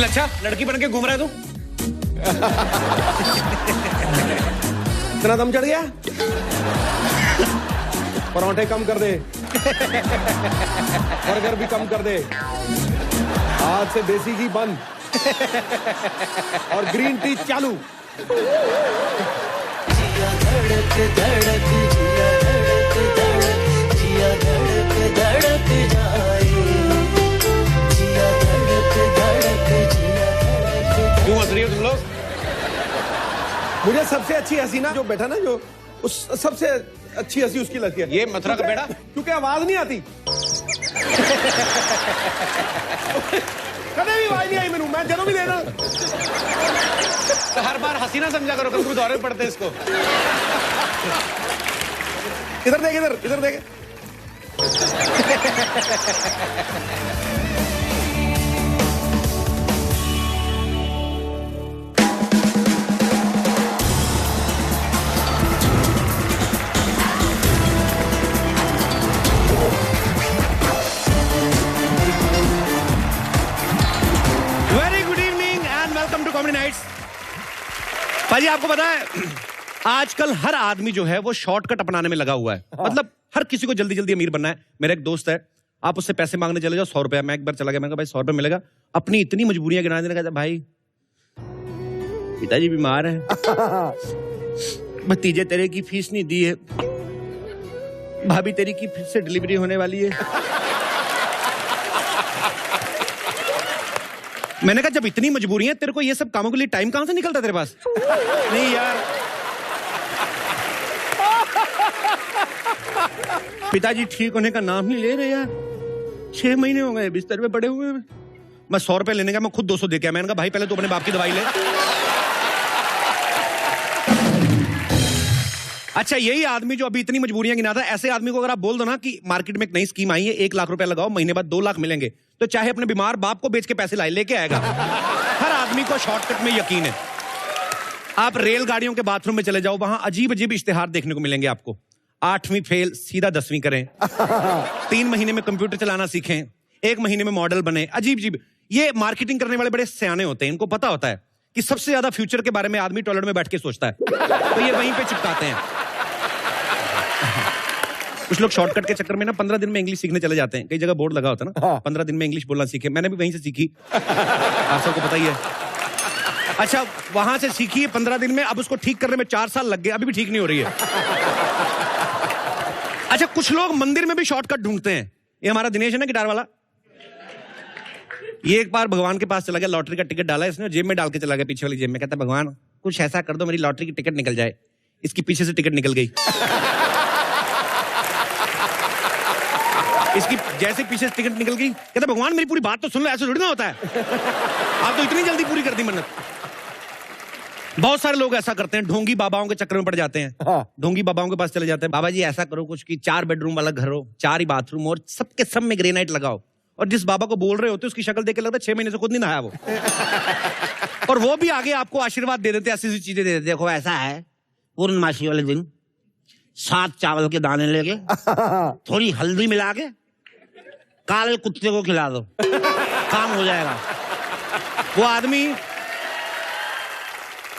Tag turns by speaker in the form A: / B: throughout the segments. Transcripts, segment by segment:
A: अच्छा लड़की बन के घूम रहा है तू?
B: इतना दम चढ़ गया? परांठे कम कर दे, बर्गर भी कम कर दे, आज से देसी घी बंद और ग्रीन टी चालू।
C: जिया धड़क धड़क जिया धड़क धड़क जाए, जिया धड़क धड़क जिया धड़क।
A: क्यों हंस रही हो तुम लोग?
B: मुझे सबसे अच्छी हसीना जो बैठा ना, जो उस सबसे अच्छी हंसी उसकी लगती है।
A: ये मथुरा का बेड़ा?
B: क्योंकि आवाज नहीं आती। कभी भी आवाज नहीं आई मैनू, मैं जरूर भी देना।
A: तो हर बार हसीना समझा करो, कभी दौरे पड़ते हैं इसको।
B: इधर देख, इधर इधर देख।
A: भाजी आपको पता है आजकल हर आदमी जो है वो शॉर्टकट अपनाने में लगा हुआ है। मतलब हर किसी को जल्दी जल्दी अमीर बनना है। मेरा एक दोस्त है, आप उससे पैसे मांगने चले जाओ 100 रुपया। मैं एक बार चला गया, मैंने कहा भाई 100 रुपया मिलेगा। अपनी इतनी मजबूरियां गिना देने का, भाई पिताजी बीमार है, भतीजे तेरे की फीस नहीं दी है, भाभी तेरी की फिर से डिलीवरी होने वाली है। मैंने कहा जब इतनी मजबूरी है तेरे को ये सब कामों के लिए टाइम कहां से निकलता तेरे पास? नहीं यार, पिताजी ठीक होने का नाम नहीं ले रहे यार, 6 महीने हो गए बिस्तर पे पड़े हुए। मैं 100 रुपए लेने का, मैं खुद 200 दे के आया। मैंने कहा भाई पहले तू अपने बाप की दवाई ले। अच्छा यही आदमी जो अभी इतनी मजबूरियां गिनाता है, ऐसे आदमी को अगर आप बोल दो ना कि मार्केट में एक नई स्कीम आई है, 1 लाख रुपया लगाओ, महीने बाद 2 लाख मिलेंगे, तो चाहे अपने बीमार बाप को बेच के पैसे लाए लेके आएगा। हर आदमी को शॉर्टकट में यकीन है। आप रेलगाड़ियों के बाथरूम में चले जाओ, वहां अजीब अजीब इश्तेहार देखने को मिलेंगे आपको। 8वीं फेल सीधा 10वीं करें, 3 महीने में कंप्यूटर चलाना सीखें, 1 महीने में मॉडल बने। अजीब अजीब। ये मार्केटिंग करने वाले बड़े सियाने होते हैं, इनको पता होता है कि सबसे ज्यादा फ्यूचर के बारे में आदमी टॉयलेट में बैठ के सोचता है, तो ये वहीं पे चिपकाते हैं। कुछ लोग शॉर्टकट के चक्कर में ना 15 दिन में इंग्लिश सीखने चले जाते हैं। कई जगह बोर्ड लगा होता है ना, 15 दिन में इंग्लिश बोलना सीखे। मैंने भी वहीं से सीखी, आप सबको पता ही है। अच्छा वहां से सीखी 15 दिन में, अब उसको ठीक करने में 4 साल लग गए, अभी भी ठीक नहीं हो रही है। अच्छा कुछ लोग मंदिर में भी शॉर्टकट ढूंढते हैं। ये हमारा दिनेश है ना, गिटार वाला, ये एक बार भगवान के पास चला गया, लॉटरी का टिकट डाला इसने, जेब में डाल के चला गया, पीछे वाली जेब में। कहता भगवान कुछ ऐसा कर दो मेरी लॉटरी की टिकट निकल जाए। इसकी पीछे से टिकट निकल गई। इसकी जैसे पीछे से टिकट निकल गई, कहता भगवान मेरी पूरी बात तो सुन लो, ऐसे थोड़ी ना होता है, आप तो इतनी जल्दी पूरी कर दी मन्नत। बहुत सारे लोग ऐसा करते हैं, ढोंगी बाबाओं के चक्कर में पड़ जाते हैं। ढोंगी बाबाओं के पास चले जाते हैं, बाबा जी ऐसा करो कुछ कि 4 बेडरूम वाला घर हो, 4 ही बाथरूम और सबके सब में ग्रेनाइट लगाओ। और जिस बाबा को बोल रहे होते उसकी शक्ल देख के लगता है 6 महीने से खुद नहीं नहाया वो। और वो भी आगे आपको आशीर्वाद दे देते, ऐसी चीजें दे देते। देखो ऐसा है, पूर्णमासी वाले दिन 7 चावल के दाने लेके थोड़ी हल्दी मिला के काले कुत्ते को खिला दो, काम हो जाएगा। वो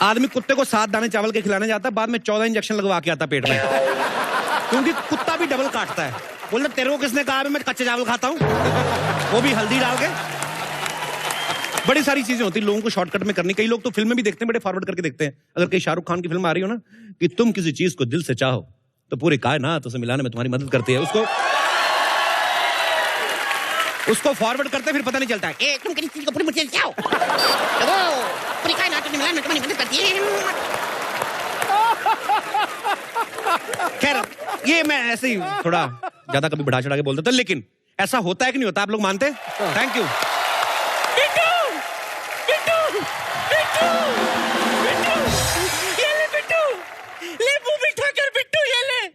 A: आदमी कुत्ते को 7 दाने चावल के खिलाने जाता है, बाद में 14 इंजेक्शन लगवा के आता पेट में, क्योंकि कुत्ता भी डबल काटता है। बोलते तेरे को किसने कहा मैं कच्चे चावल खाता हूं, वो भी हल्दी डाल के। बड़ी सारी चीजें होती है लोगों को शॉर्टकट में करनी। कई लोग तो फिल्में भी देखते हैं, बड़े फॉरवर्ड करके देखते हैं। अगर कहीं शाहरुख खान की फिल्म आ रही हो ना कि तुम किसी चीज को दिल से चाहो तो पूरी कायनात उसे मिलाने में तुम्हारी मदद करती है, उसको फॉरवर्ड करते फिर पता नहीं चलता है। ए, तुम किसी चीज को पूरी मुझे चाहो पूरी कायनात में मिलाने में तुम्हारी मदद करती है। खैर ये मैं ऐसे ही थोड़ा ज्यादा कभी बढ़ा चढ़ा के बोल देता, लेकिन ऐसा होता है कि नहीं होता, आप लोग मानते हैं? Thank you.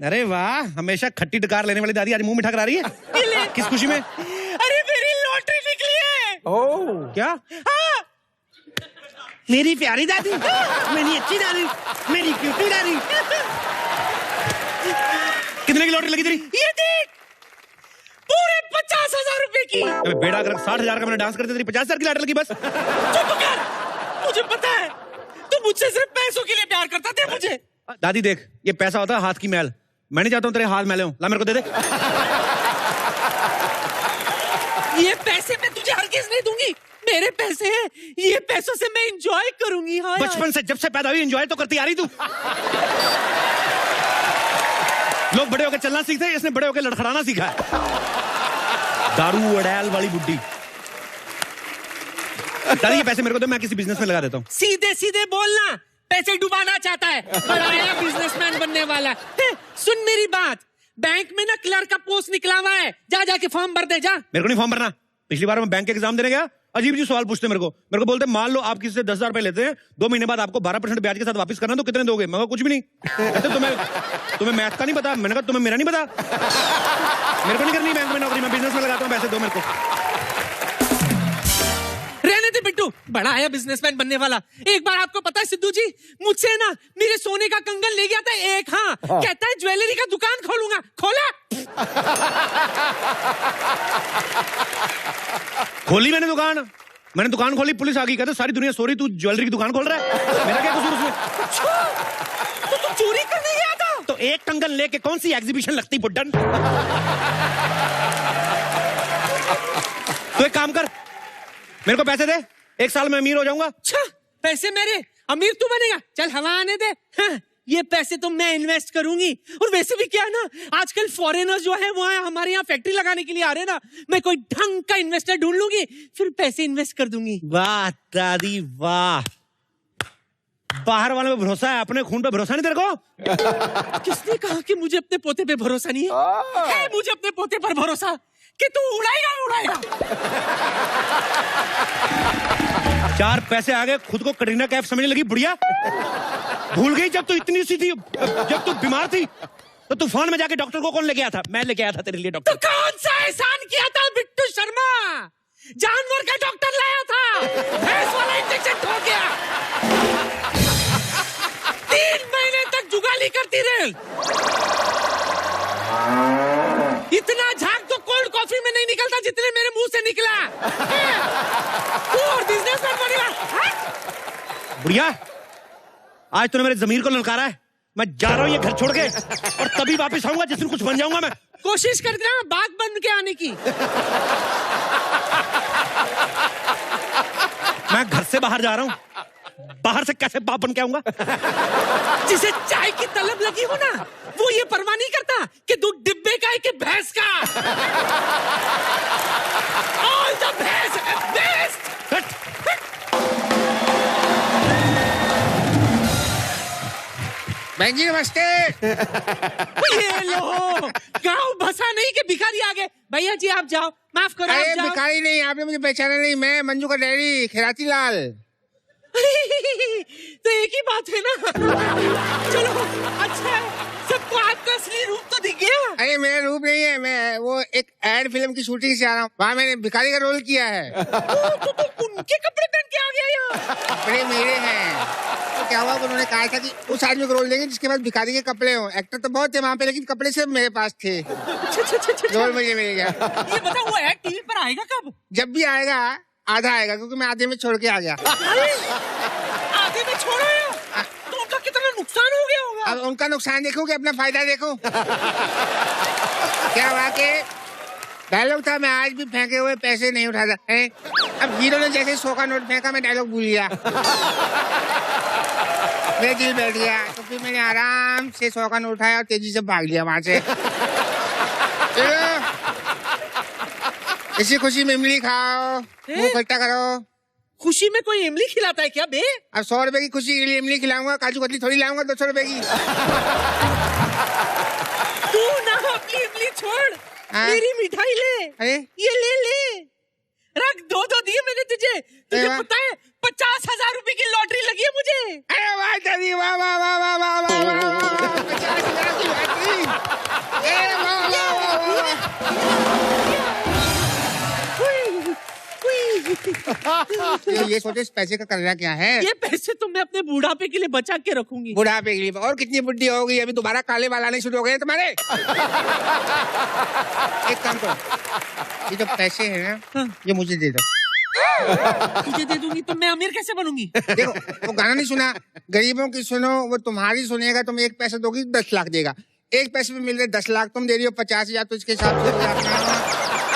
A: अरे वाह, हमेशा खट्टी डकार लेने वाली दादी आज मुंह मिठा करा रही है। किस खुशी में?
C: अरे मेरी लॉटरी निकली है।
B: ओह
A: क्या?
C: हाँ।
A: मेरी प्यारी दादी, मेरी अच्छी दादी, मेरी क्यूटी दादी। कितने की लॉटरी लगी तेरी?
C: ये देख, पूरे 50,000 रुपए की।
A: अबे बेड़ा अगर 60,000 का मैंने डांस करते तेरी 50,000 की लाट लगी बस।
C: चुप कर, मुझे पता है तू मुझसे सिर्फ पैसों के लिए प्यार करता था। मुझे
A: दादी देख, ये पैसा होता है हाथ की मैल। मैं नहीं चाहता हूँ तेरे हाथ मैले हों। ला मेरे को दे दे।
C: ये पैसे मैं तुझे हरगिज नहीं दूंगी, मेरे पैसे हैं, ये पैसों से मैं एंजॉय करूंगी। हाँ
A: बचपन से जब से पैदा हुई एंजॉय तो करती आ रही तू। लोग बड़े होकर चलना सीखते हैं, इसने बड़े होकर लड़खड़ाना सीखा है। दारू अड़ैल वाली बुड्ढी। दादी ये पैसे मेरे को दो, मैं किसी बिजनेस में लगा देता हूँ।
C: सीधे सीधे बोलना, पैसे डुबाना चाहता है, बड़ा बिजनेसमैन बनने वाला है। सुन मेरी बात, बैंक में ना क्लर्क का पोस्ट निकला हुआ है, जा जाके फॉर्म भर दे जा।
A: मेरे को नहीं फॉर्म भरना। पिछली बार मैं बैंक के एग्जाम देने गया, अजीब जी सवाल पूछते मेरे को बोलते मान लो आप किसी से 10,000 रुपए लेते हैं, 2 महीने बाद आपको 12% ब्याज के साथ वापस करना, तो कितने दोगे? मैं कुछ भी नहीं। कहते तुम्हें मैथ का नहीं पता। मैंने कहा तुम्हें मेरा नहीं पता, मेरे को नहीं करनी बैंक में नौकरी, मैं बिजनेस में लगाता हूँ, पैसे दो मेरे को।
C: रहने दे बिट्टू, बड़ा आया बिजनेसमैन बनने वाला। एक बार आपको पता है सिद्धू जी, मुझसे ना मेरे सोने का कंगन ले गया था एक। हाँ, कहता है ज्वेलरी का दुकान खोलूंगा। खोला?
A: खोली मैंने दुकान खोली, पुलिस आ गई, कहते सारी दुनिया सो रही, तू ज्वेलरी की दुकान खोल रहा है, मेरा क्या कसूर उसमें?
C: तो तुम चोरी करने गया था?
A: तो एक कंगन लेके कौन सी एग्जीबिशन लगती बुड्ढन? तो एक काम कर, मेरे को पैसे दे, 1 साल में अमीर हो जाऊंगा।
C: अच्छा, पैसे मेरे, अमीर तू बनेगा? चल हवा आने दे। हाँ, ये पैसे तो मैं इन्वेस्ट करूंगी। और वैसे भी क्या है ना, आजकल फॉरेनर्स जो है वो हमारे यहाँ फैक्ट्री लगाने के लिए आ रहे हैं ना, मैं कोई ढंग का इन्वेस्टर ढूंढ लूंगी, फिर पैसे इन्वेस्ट कर दूंगी।
A: वाह दादी वाह, बाहर वालों पे भरोसा है, अपने खून पे भरोसा नहीं तेरे को?
C: किसने कहा कि मुझे अपने पोते पे भरोसा नहीं है? मुझे अपने पोते पर भरोसा कि तू उड़ाएगा।
A: 4 पैसे आ गए, खुद को कटरीना कैफ समझने लगी बुढ़िया। भूल गई जब तू इतनी सी थी, जब तू बीमार थी तो तूफान में जाके डॉक्टर को कौन लेके आया था? मैं लेके आया था तेरे लिए
C: तो
A: डॉक्टर।
C: कौन सा एहसान किया था बिट्टू शर्मा? जानवर का डॉक्टर लाया था, भैंस वाला इंजेक्शन ठोक गया। 3 महीने तक जुगाली करती रही। इतना झाग तो कोल्ड कॉफी में नहीं निकलता जितने मेरे मुंह से निकला। तू और बिजनेसमैन बनेगा।
A: बुढ़िया, आज तूने मेरे जमीर को ललकारा है। मैं जा रहा हूँ ये घर छोड़ के, और तभी वापस आऊंगा जिस दिन कुछ बन जाऊंगा मैं।
C: कोशिश करना बाग बन के आने की।
A: मैं घर से बाहर जा रहा हूँ, बाहर से कैसे बाप बन के आऊंगा?
C: जिसे चाय की तलब लगी हो ना, वो ये परवाह नहीं करता कि दूध डिब्बे का है कि भैंस का। All the भैंस है बेस्ट।
D: बहन जी नमस्ते।
C: ये लो, गाँव बसा नहीं कि भिखारी आ गए। भैया जी आप जाओ, माफ करो,
D: अरे
C: आप जाओ।
D: भिखारी नहीं, आपने मुझे पहचाना नहीं, मैं मंजू का डैडी खिराती लाल।
C: तो एक ही बात है ना। चलो अच्छा है, सबको आपका असली रूप तो दिख गया।
D: अरे मेरा रूप नहीं है, मैं वो एक एड फिल्म की शूटिंग से आ रहा हूँ, वहाँ मैंने भिखारी का रोल किया है।
C: तो उनके कपड़े पहन के आ गया यहाँ।
D: कपड़े मेरे हैं। तो क्या हुआ, उन्होंने कहा था कि उस आदमी को रोल देंगे जिसके पास भिखारी के कपड़े हो। एक्टर तो बहुत थे वहाँ पे, लेकिन कपड़े सिर्फ मेरे पास थे। रोल मुझे मिल गया।
C: ये बता, वो ऐड टीवी पर आएगा कब?
D: जब भी आएगा आधा आएगा, क्योंकि मैं आधे में छोड़ के आ गया।
C: आधे में छोड़ा है तो उनका कितना नुकसान हो गया होगा।
D: अब उनका नुकसान देखो कि अपना फायदा देखो। क्या हुआ कि डायलॉग था, मैं आज भी फेंके हुए पैसे नहीं उठाता है। अब हीरो ने जैसे 100 का नोट फेंका, मैं डायलॉग भूल गया। मेरा दिल बैठ गया, तो फिर मैंने आराम से 100 का नोट उठाया और तेजी से भाग लिया वहां से। इसी खुशी में इमली खाओ, मुंह खट्टा करो।
C: खुशी में कोई इमली खिलाता है क्या बे?
D: अब 100 रुपए की खुशी के लिए इमली खिलाऊंगा, काजू कतली थोड़ी लाऊंगा 200 रुपए की।
C: तू ना अपनी इमली छोड़, मेरी मिठाई ले।
D: अरे
C: ये ले रख, 2 दिए मैंने तुझे पता है 50,000 रुपए की लॉटरी लगी है मुझे।
D: अरे वाह दादी, वाह वाह वाह वाह वाह वाह वाह, 50,000 की लॉटरी। अरे वाह वाह वाह वाह। ये सोचे इस पैसे का करना क्या है।
C: ये पैसे तो मैं अपने बुढ़ापे के लिए बचा के रखूंगी।
D: बुढ़ापे के लिए? और कितनी बुढ़ी होगी, अभी दोबारा काले बाल आने शुरू हो गए तुम्हारे। एक काम करो, ये जो पैसे हैं ना,
C: हाँ।
D: ये मुझे दे दो।
C: तुझे दे दूंगी तो मैं अमीर कैसे बनूंगी?
D: देखो, वो गाना नहीं सुना, गरीबों की सुनो वो तुम्हारी सुनेगा। तुम एक पैसा दोगी 10 लाख देगा। एक पैसे में मिल रहे 10 लाख, तुम दे रही हो 50,000, तो इसके हिसाब से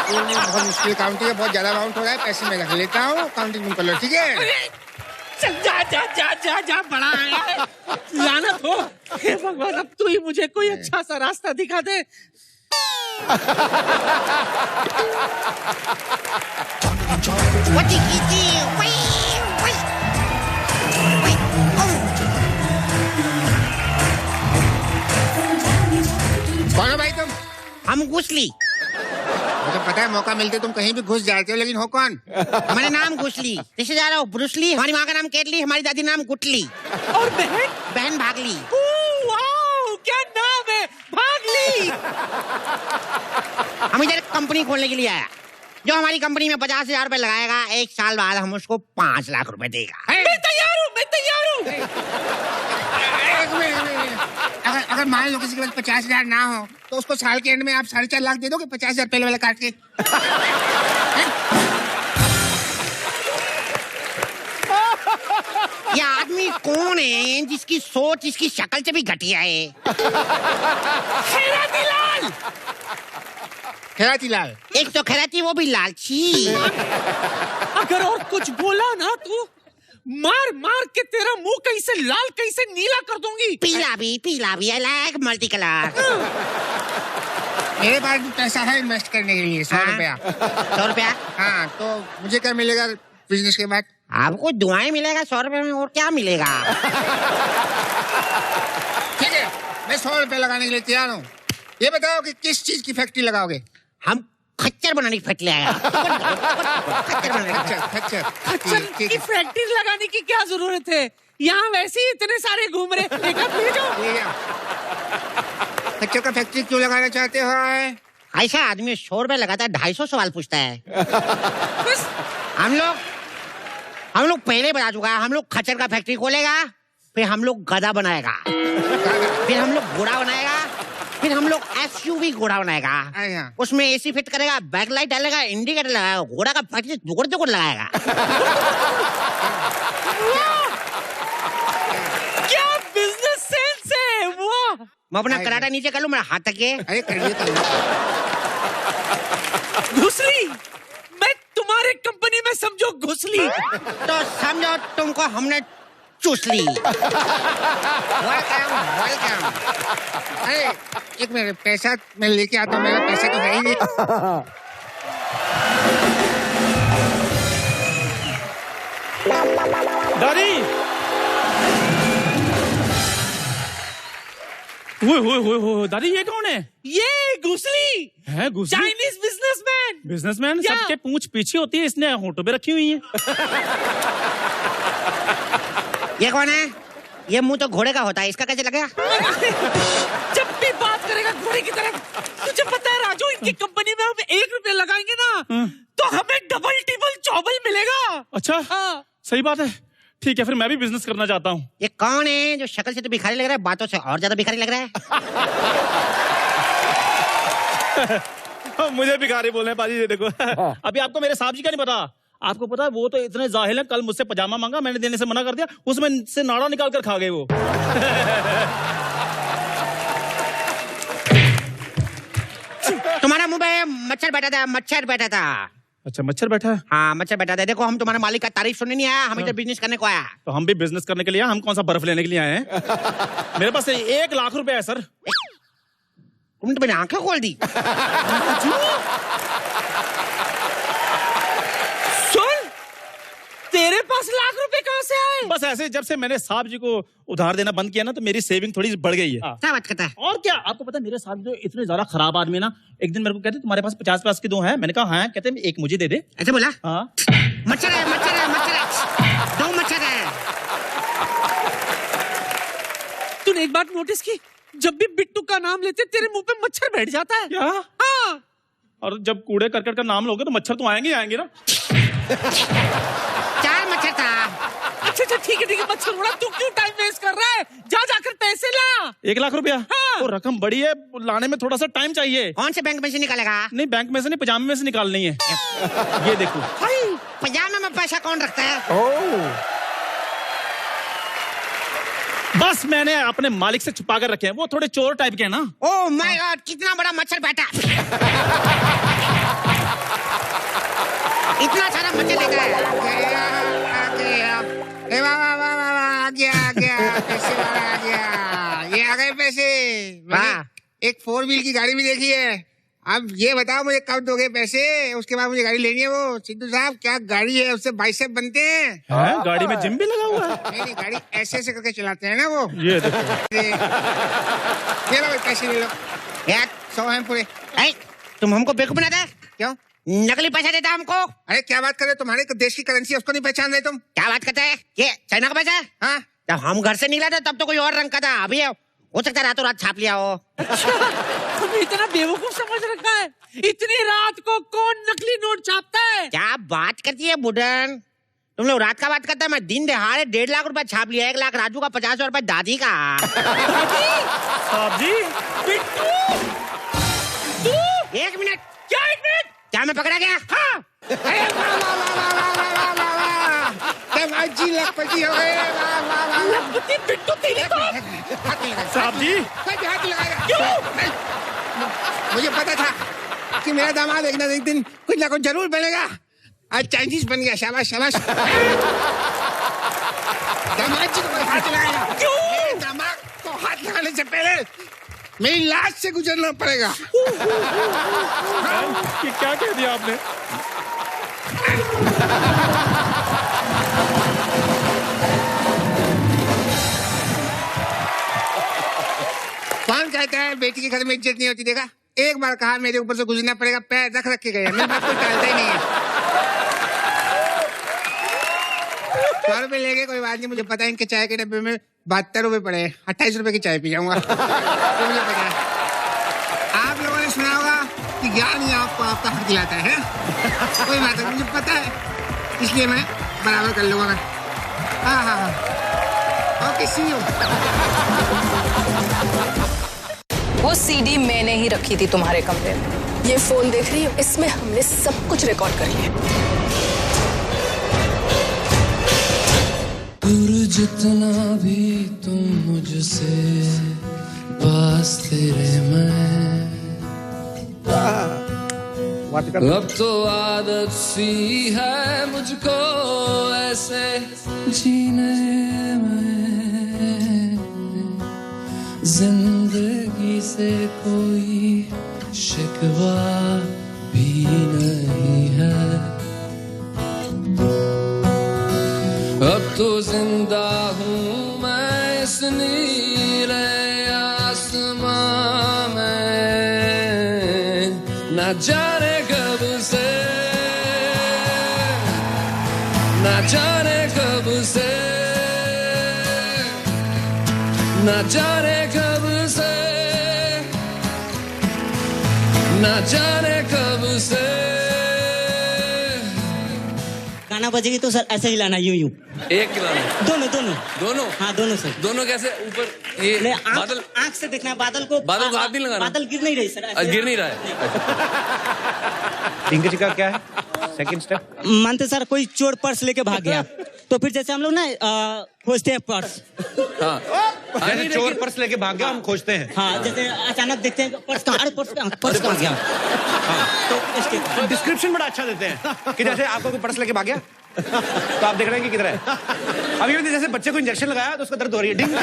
D: बहुत मुश्किल काउंटिंग है, बहुत ज्यादा अमाउंट हो रहा है। पैसे मैं रख लेता हूँ, काउंटिंग तुम कर लो, ठीक है?
C: चल जा जा जा जा जा, बड़ा आया है। लानत हो। हे भगवान, अब तू ही मुझे कोई अच्छा सा रास्ता दिखा दे।
D: कौन हो भाई तुम?
E: हम घुसली।
D: मुझे पता है मौका मिलते तुम कहीं भी घुस जाते हो, लेकिन हो कौन?
E: हमारा नाम घुसली। रिश्तेदार हो ब्रुसली, हमारी माँ का नाम केटली, हमारी दादी नाम गुटली,
C: और बहन?
E: बहन भागली।
C: वाओ, क्या नाम है, भागली।
E: हम इधर कंपनी खोलने के लिए आया। जो हमारी कंपनी में 50,000 रुपए लगाएगा, 1 साल बाद हम उसको 5 लाख रुपए देगा।
C: मैं तैयार हूँ, मैं तैयार हूँ।
D: अगर मान लो किसी के पास 50,000 ना हो, तो उसको साल के एंड में आप 4.5 लाख दे दोगे, 50,000 पहले वाला काट के।
E: ये आदमी कौन है जिसकी सोच इसकी शक्ल से भी घटिया है?
C: खैरातीलाल।
D: खैरातीलाल?
E: एक तो खैराती, वो भी लालची।
C: अगर और कुछ बोला ना तो मार मार के तेरा मुंह कहीं से लाल कहीं से नीला कर दूंगी।
E: पीला भी अलग मल्टी कलर।
D: मेरे पास भी पैसा है इन्वेस्ट करने के लिए, 100 रुपया।
E: 100 रुपया?
D: हाँ, तो मुझे क्या मिलेगा बिजनेस के बाद?
E: आपको दुआएं मिलेगा 100 रुपए में, और क्या मिलेगा?
D: ठीक है, मैं 100 रुपया लगाने के लिए तैयार हूँ। ये बताओ कि किस चीज की फैक्ट्री लगाओगे?
E: हम खच्चर बनाने की फैक्ट्री आया। खच्चर बनाने की।
D: खच्चर
C: खच्चर
D: ठीक
C: की
D: है,
C: फैक्ट्री लगाने की क्या जरूरत है? यहाँ वैसे ही इतने सारे घूम रहे, एक आध ले जाओ।
D: ले जाओ। खच्चर का फैक्ट्री क्यों लगाना चाहते हो?
E: ऐसा आदमी 100 रुपए लगाता है, 250 सवाल पूछता है।
C: बस
E: हम लोग पहले बता चुका है, हम लोग खच्चर का फैक्ट्री खोलेगा, फिर हम लोग गधा बनाएगा, फिर हम लोग घोड़ा बनाएगा, फिर हम लोग SUV घोड़ा बनाएगा। उसमें AC फिट करेगा, बैकलाइट डालेगा, इंडिकेटर लगाएगा, घोड़ा का फैक्ट्री जोड़ लगाएगा।
C: क्या बिजनेस सेंस है, वाह।
E: मैं अपना कराटा नीचे कर लूं, मेरा हाथ तक है।
D: अरे करिए
C: घुसली, मैं तुम्हारे कंपनी में समझो घुसली।
E: तो समझो तुमको हमने चूस ली।
D: वेलकम। अरे एक मिनट, पैसा मैं लेके आता हूँ, मेरा पैसा तो है ही नहीं।
A: दादी, दादी ये कौन है?
C: ये घुसली
A: है घुसली?
C: Chinese businessman.
A: बिजनेसमैन?
C: क्या?
A: सबके पूंछ पीछे होती है, इसने होठों पे रखी हुई है।
E: ये कौन है? ये मुंह तो घोड़े का होता है, इसका कैसे लगेगा?
C: जब भी बात करेगा घोड़े की तरह। तुझे पता है राजू, इनकी कंपनी में हम 1 रुपया लगाएंगे ना तो हमें डबल टिबल चौबल मिलेगा।
A: अच्छा,
C: हाँ।
A: सही बात है। ठीक है, फिर मैं भी बिजनेस करना चाहता हूँ।
E: ये कौन है जो शक्ल से तो भिखारी लग रहा है, बातों से और ज्यादा भिखारी लग रहा है?
A: मुझे भिखारी बोल रहे हैं पाजी, ये देखो। अभी आपको मेरे साहब जी का नहीं पता। आपको पता है वो तो इतने जाहिल है, कल मुझसे पजामा मांगा, मैंने देने से मना कर दिया, उसमें से नाड़ा निकाल कर खा गए वो।
E: तुम्हारा मुंह पे मच्छर बैठा था, मच्छर बैठा था।
A: अच्छा, मच्छर बैठा है?
E: हाँ, मच्छर बैठा था। देखो, हम तुम्हारे मालिक का तारीफ सुनने नहीं आया, हम इधर बिजनेस करने को आया।
A: तो हम भी बिजनेस करने के लिए, हम कौन सा बर्फ लेने के लिए आए हैं? मेरे पास 1 लाख रुपए है सर।
E: तुमने तो मेरी आंखें खोल दी।
C: सुन, तेरे पास लाख रुपए कहाँ से आए?
A: बस ऐसे, जब से मैंने साहब जी को उधार देना बंद किया ना, तो मेरी सेविंग थोड़ी बढ़ गई है।
E: क्या बात करता है?
A: और क्या, आपको पता है मेरे साथ जो इतने ज्यादा खराब आदमी ना, एक दिन मेरे को कहते तुम्हारे पास 50 की 2 है। मैंने कहा हाँ, कहते एक मुझे दे दे।
E: ऐसे बोला?
A: हाँ,
E: मच्छर है, मच्छर है, मच्छर है, 2 मच्छर है।
C: तूने एक बात नोटिस की, जब भी बिट्टू का नाम लेते तेरे मुंह पे मच्छर बैठ जाता है।
A: क्या?
C: हाँ।
A: और जब कूड़े करकट का नाम लोगे तो मच्छर तो आएंगे ही आएंगे ना।
E: 4 मच्छर था।
C: अच्छा ठीक है मच्छर उड़ा, तू क्यों टाइम वेस्ट कर रहा है? जा जाकर पैसे ला।
F: 1 लाख रुपया?
C: हाँ।
F: तो रकम बड़ी है, लाने में थोड़ा सा टाइम चाहिए।
E: कौन से बैंक में से निकालेगा?
F: नहीं बैंक में से नहीं, पजामे में से निकालनी है। ये देखो।
E: पजामे में पैसा कौन रखता है?
F: बस मैंने अपने मालिक से छुपा कर रखे हैं, वो थोड़े चोर टाइप के हैं ना।
E: ओह माय गॉड, कितना बड़ा मच्छर बैठा। इतना सारा मच्छर लेता है।
D: आ गया पैसे वाला आ गया। ये आ गए पैसे। मैंने एक 4 व्हील की गाड़ी भी देखी है। अब ये बताओ मुझे कब दोगे पैसे? उसके बाद मुझे गाड़ी लेनी है। वो सिद्धू साहब क्या गाड़ी है, उससे बाइसेप बनते हैं।
F: गाड़ी में जिम भी लगा हुआ है।
D: नहीं गाड़ी ऐसे ऐसे करके चलाते हैं ना वो।
F: ये देखो।
D: ये लो भाई, पैसे ले लो यार, 100 हैं पूरे।
E: तुम हमको बेवकूफ बनाता है?
D: क्यों?
E: नकली पैसा देता हमको?
D: अरे क्या बात कर रहे हो, तुम्हारे देश की करेंसी उसको नहीं पहचान रहे तुम?
E: क्या बात करते हैं? ये चाइना का पैसा है?
D: हाँ,
E: जब हम घर से निकला था तब तो कोई और रंग का था, अभी हो सकता है रातों रात छाप लिया हो।
C: तुम्हें इतना बेवकूफ समझ रखा है? इतनी रात को कौन नकली नोट छापता है?
E: क्या बात करती है बुढ़न? तुम लोग रात का बात करता है, मैं दिन दहाड़े 1.5 लाख रुपए छाप लिया। 1 लाख राजू का, 50 रुपए दादी का।
F: साहब जी।
C: बिट्टू, तू
E: 1 मिनट।
C: क्या 1 मिनट?
E: क्या मैं पकड़ा गया?
C: हाँ।
D: अरे वाह, जी लखपति हो गए।
C: लखपति बिट्टू तेरी तो।
D: हाथ नहीं लगाया
F: साहब जी।
D: हाथ नहीं लगाया।
C: क्यों?
D: मुझे पता था कि मेरा दामाद एक ना एक दिन कुछ ना कुछ जरूर बनेगा। आज चाइनीज बन गया। शाबाश शाबाश। दामाद जी को हाथ लगाएगा। क्यों? दामाद को हाथ लगाने से पहले मेरी लाश से गुजरना पड़ेगा।
F: ये क्या कह दिया आपने?
D: कौन कहता है बेटी के घर में इज्जत नहीं होती? देखा, एक बार कहा मेरे ऊपर से गुजरना पड़ेगा, पैर रख के गए। मेरे बात कोई टालता ही नहीं है। 100 रुपए ले गए, कोई बात नहीं। मुझे पता है इनके चाय के डब्बे में 72 रुपए पड़े हैं। 28 रुपए की चाय पी जाऊंगा। तो मुझे पता है। आप लोगों ने सुना होगा कि ज्ञान ही आपको आपका हक दिलाता है। कोई बात नहीं, मुझे पता है, इसलिए मैं बराबर कर लूंगा। मैं हाँ। Okay, see you.
G: वो सीडी मैंने ही रखी थी तुम्हारे कमरे में। ये फोन देख रही हो, इसमें हमने सब कुछ रिकॉर्ड कर लिया।
H: दूर जितना भी तुम मुझसे, पास तेरे मैं। अब तो आदत सी है मुझको ऐसे जीने में, जिंदगी से कोई शिकवा भी नहीं है। अब तो जिंदा हूँ मैं इस नीले आसमां में, ना जाने कब से, ना जाने कब से, ना जाने कब से, ना जाने कब से।
I: गाना बजेगी तो सर ऐसे ही लाना, यूं यूं।
H: एक खिलाना? दोनों?
I: हाँ दोनों सर।
H: दोनों कैसे? ऊपर ये बादल,
I: आंख से देखना बादल को।
H: बादल को हाथ नहीं लगाना?
I: बादल गिर नहीं रही सर।
H: गिर नहीं रहा है।
A: इंग्लिश का क्या है सेकंड स्टेप?
I: मानते सर कोई चोर पर्स लेके भाग गया, तो फिर जैसे हम लोग ना खोजते हैं पर्स।
H: हाँ,
A: जैसे चोर पर्स लेके भाग गया, हम खोजते हैं।
I: हाँ, जैसे अचानक देखते हैं पर्स कहाँ, अरे पर्स कहाँ गया। तो इसके
A: डिस्क्रिप्शन बड़ा अच्छा देते हैं कि जैसे आपको कोई पर्स लेके भाग गया तो आप देख रहे हैं कि किधर है। अभी भी जैसे बच्चे को इंजेक्शन लगाया तो उसका दर्द हो रही है। Ding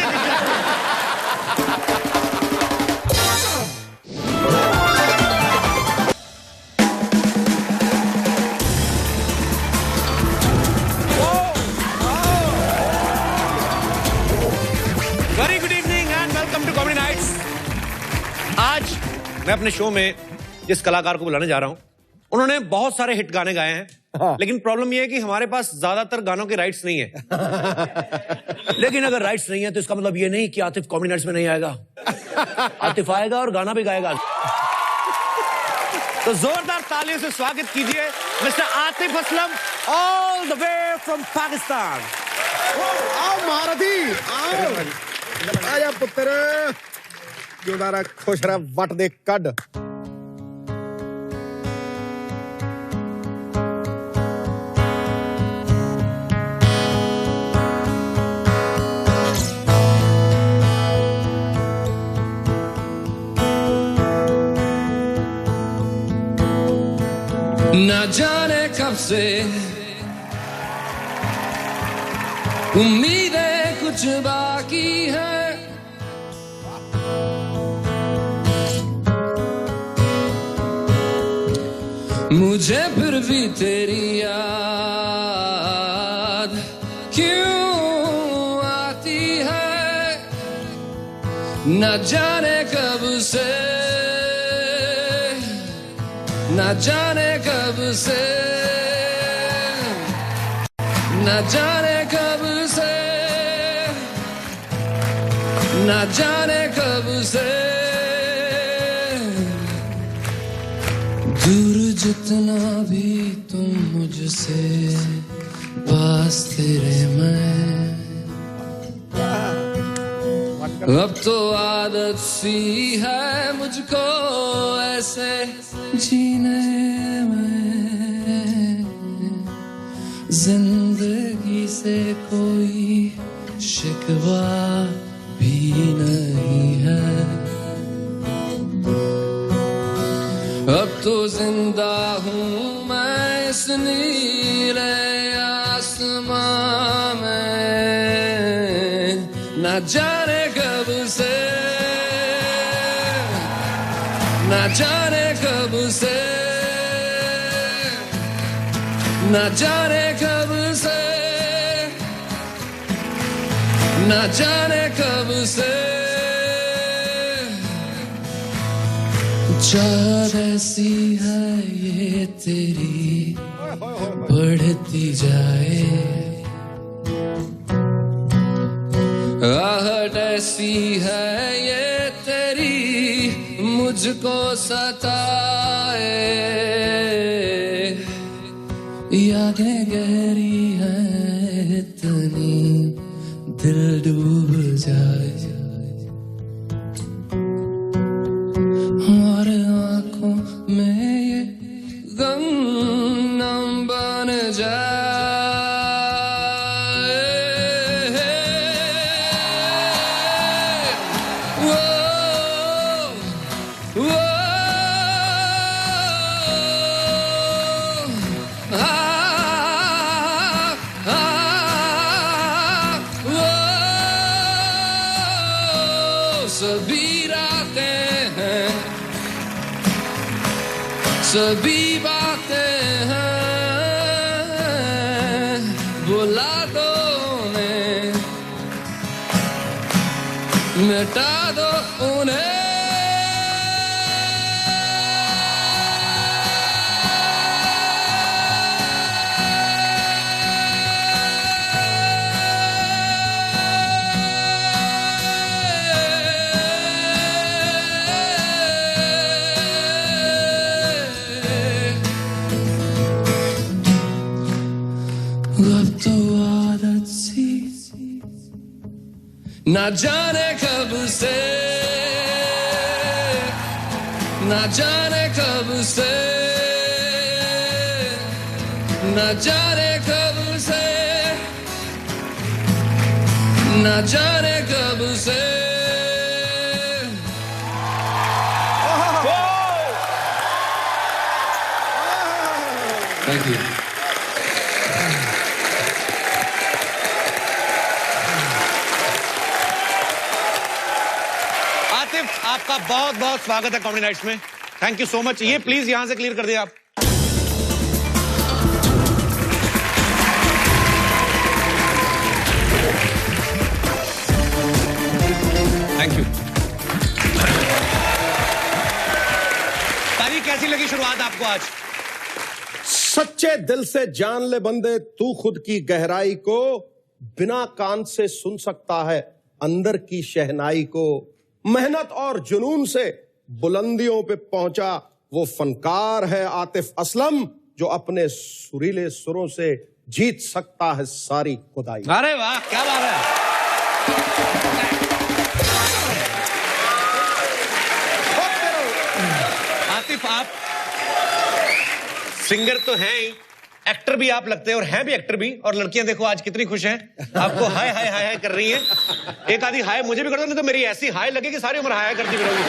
A: very good evening and welcome to comedy nights. आज मैं अपने शो में जिस कलाकार को बुलाने जा रहा हूं, उन्होंने बहुत सारे हिट गाने गाए हैं। लेकिन प्रॉब्लम यह है कि हमारे पास ज्यादातर गानों के राइट्स नहीं है। लेकिन अगर राइट्स नहीं है तो इसका मतलब ये नहीं कि आतिफ कॉमेडी नाइट्स में नहीं आएगा। आतिफ आएगा और गाना भी गाएगा। तो जोरदार तालियों से स्वागत कीजिए mister Atif Aslam, all the way from Pakistan.
B: आओ महारथी, आओ आया पुत्र, जोदारा खुश रह, वट दे कड।
H: ना जाने कब से उम्मीदें कुछ बाकी है, मुझे फिर भी तेरी याद क्यों आती है। न जाने कब से, न जाने कब से, न जाने कब से, न जाने कब से, दूर जितना भी तुम मुझसे, पास तेरे मैं। अब तो आदत सी है मुझको ऐसे जीने में, जिंदगी से कोई शिकवा भी नहीं है। अब तो जिंदा हूँ मैं इस नीले आसमां में, न जाने कब से, न जाने कब से, न जाने कब से, न जाने कब से, चाहत ऐसी है ये तेरी बढ़ती जाए, आहट ऐसी है ये तेरी मुझको सताए, यादें गहरी हैं इतनी दिल डूब जाए, और आंखों में ये गम नम बन जाए। वो, वो, सभी रातें हैं, सभी बातें हैं, बुला दो उन्हें, मिटा दो उन्हें। अब तो आदत सी, न जाने कब से, न जाने कब से, न जाने कब से, न जाने कब से। Thank you.
A: आपका बहुत बहुत स्वागत है कॉमेडी नाइट्स में। Thank you so much. ये प्लीज यहां से क्लियर कर दिए आप। Thank you. तारीख कैसी लगी शुरुआत आपको आज?
B: सच्चे दिल से जान ले बंदे, तू खुद की गहराई को बिना कान से सुन सकता है अंदर की शहनाई को। मेहनत और जुनून से बुलंदियों पे पहुंचा वो फनकार है आतिफ असलम, जो अपने सुरीले सुरों से जीत सकता है सारी खुदाई।
A: अरे वाह, क्या बात है। आतिफ, आप सिंगर तो हैं ही, एक्टर भी आप लगते हैं, और हैं भी एक्टर भी। और लड़कियां देखो आज कितनी खुश हैं, आपको हाय हाय हाय हाय कर रही हैं। एक आधी हाय मुझे भी कर दो, नहीं तो मेरी ऐसी हाय लगे कि सारी उम्र हाय हाय करती फिरोगी।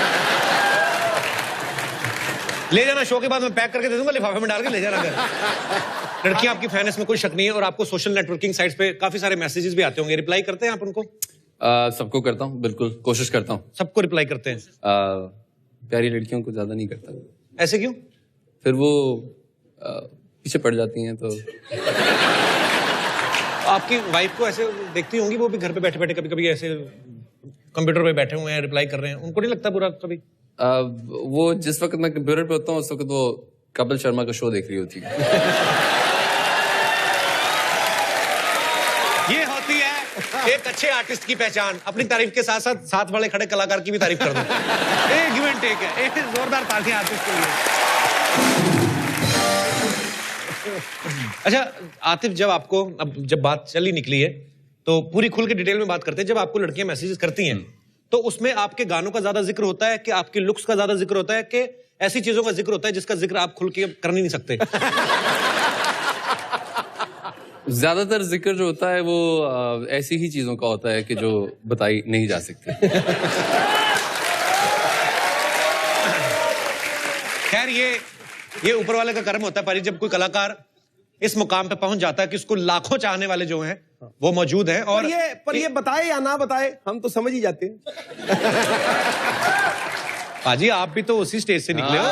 A: ले जाना, शो के बाद मैं पैक करके दे दूंगा, लिफाफे में डाल के ले जाना घर। लड़कियां आपकी फैन, इसमें कोई शक नहीं है। और आपको सोशल नेटवर्किंग साइट्स पे काफी सारे मैसेजेस भी आते होंगे, रिप्लाई करते हैं आप उनको?
J: सबको करता हूँ, बिल्कुल कोशिश करता हूँ।
A: सबको रिप्लाई करते हैं?
J: प्यारी लड़कियों को ज्यादा नहीं करता।
A: ऐसे क्यों?
J: फिर वो पीछे पड़ जाती हैं। तो
A: आपकी वाइफ को ऐसे देखती होंगी, वो भी घर पे बैठे बैठे कभी कभी ऐसे कंप्यूटर पे बैठे हुए हैं, रिप्लाई कर रहे हैं, उनको नहीं लगता बुरा कभी?
J: वो जिस वक्त मैं कंप्यूटर पे होता हूँ उस वक्त वो कपिल शर्मा का शो देख रही होती है।
A: ये होती है एक अच्छे आर्टिस्ट की पहचान, अपनी तारीफ के साथ साथ साथ वाले खड़े कलाकार की भी तारीफ कर दो। एक गिव एंड टेक है, एक जोरदार तालियां आर्टिस्ट के लिए। अच्छा आतिफ, जब आपको, अब जब बात चली निकली है तो पूरी खुल के डिटेल में बात करते हैं। जब आपको लड़कियां मैसेजेस करती हैं तो उसमें आपके गानों का ज्यादा जिक्र होता है कि आपके लुक्स का ज्यादा जिक्र होता है कि ऐसी चीजों का जिक्र होता है जिसका जिक्र आप खुल के कर नहीं सकते?
J: ज्यादातर जिक्र जो होता है वो ऐसी ही चीजों का होता है कि जो बताई नहीं जा सकती।
A: खैर ये ऊपर वाले का कर्म होता है पारी। जब कोई कलाकार इस मुकाम पे पहुंच जाता है कि उसको लाखों चाहने वाले जो हैं वो मौजूद हैं, और
B: पर ये बताए या ना बताए हम तो समझ ही जाते हैं।
A: पाजी आप भी तो उसी स्टेज से निकले हो।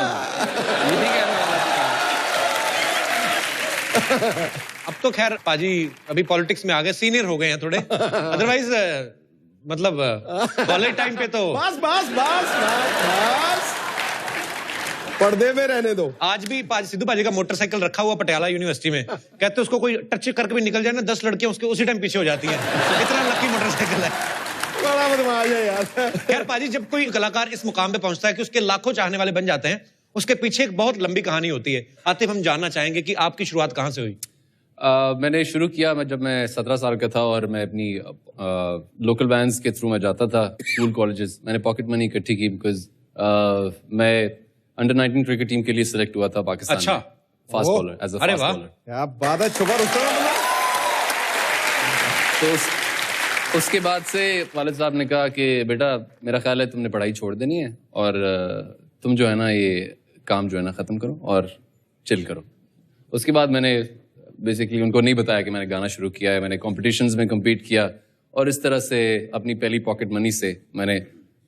A: अब तो खैर पाजी अभी पॉलिटिक्स में आ गए, सीनियर हो गए हैं थोड़े, अदरवाइज मतलब कॉलेज टाइम पे तो
B: बस बस बस बस पर्दे में रहने दो।
A: आज भी सिद्धू पाजी का मोटरसाइकिल रखा हुआ पटियाला यूनिवर्सिटी में, कहते उसको कोई टच करके भी निकल जाए ना 10 लड़कियां उसके उसी टाइम पीछे हो जाती हैं। इतना लकी मोटरसाइकिल है।
B: बड़ा बदमाश है यार।
A: खैर पाजी, जब कोई कलाकार इस मुकाम पे पहुंचता है कि उसके लाखों चाहने वाले बन जाते हैं, उसके पीछे एक बहुत लंबी कहानी होती है। आतिफ, हम जानना चाहेंगे कि आपकी शुरुआत कहां से हुई?
J: मैंने शुरू किया जब मैं 17 साल का था और मैं अपनी लोकल बैंड्स के थ्रू मैं जाता था स्कूल कॉलेजेस। मैंने पॉकेट मनी इकट्ठी की बिकॉज मैं अंडर 19 क्रिकेट टीम के लिए सिलेक्ट हुआ था पाकिस्तान।
A: अच्छा,
J: fast bowler, as a fast bowler.
B: क्या बात है, छुपा रुस्तम।
J: तो उसके बाद से वालिद साहब ने कहा कि बेटा मेरा ख्याल है तुमने पढ़ाई छोड़ देनी है और तुम जो है ना ये काम जो है ना खत्म करो और चिल करो। उसके बाद मैंने बेसिकली उनको नहीं बताया कि मैंने गाना शुरू किया है। मैंने कॉम्पिटिशन्स में कम्पीट किया और इस तरह से अपनी पहली पॉकेट मनी से मैंने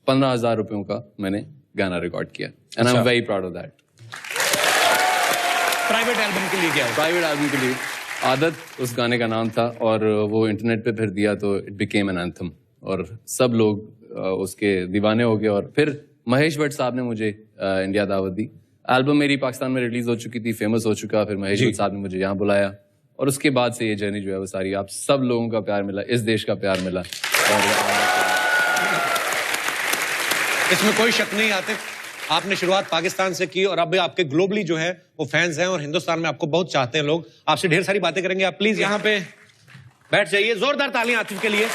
J: 15,000 रुपयों का मैंने गाना रिकॉर्ड किया। And I am very proud of that.
A: Private album के लिए क्या?
J: प्राइवेट एल्बम के लिए आदत उस गाने का नाम था और वो इंटरनेट पे फिर दिया तो इट बिकेम एन एंथम और सब लोग उसके दीवाने हो गए। और फिर महेश भट्ट साहब ने मुझे इंडिया दावत दी। एल्बम मेरी पाकिस्तान में रिलीज हो चुकी थी, फेमस हो चुका। फिर महेश भट्ट साहब ने मुझे यहाँ बुलाया और उसके बाद से ये जर्नी जो है वो सारी आप सब लोगों का प्यार मिला, इस देश का प्यार मिला। और
A: इसमें कोई शक नहीं आते, आपने शुरुआत पाकिस्तान से की और अब आपके ग्लोबली जो है वो फैंस हैं और हिंदुस्तान में आपको बहुत चाहते हैं लोग। आपसे ढेर सारी बातें करेंगे, आप प्लीज यहाँ पे बैठ जाइए। जोरदार तालियां आतिफ के लिए।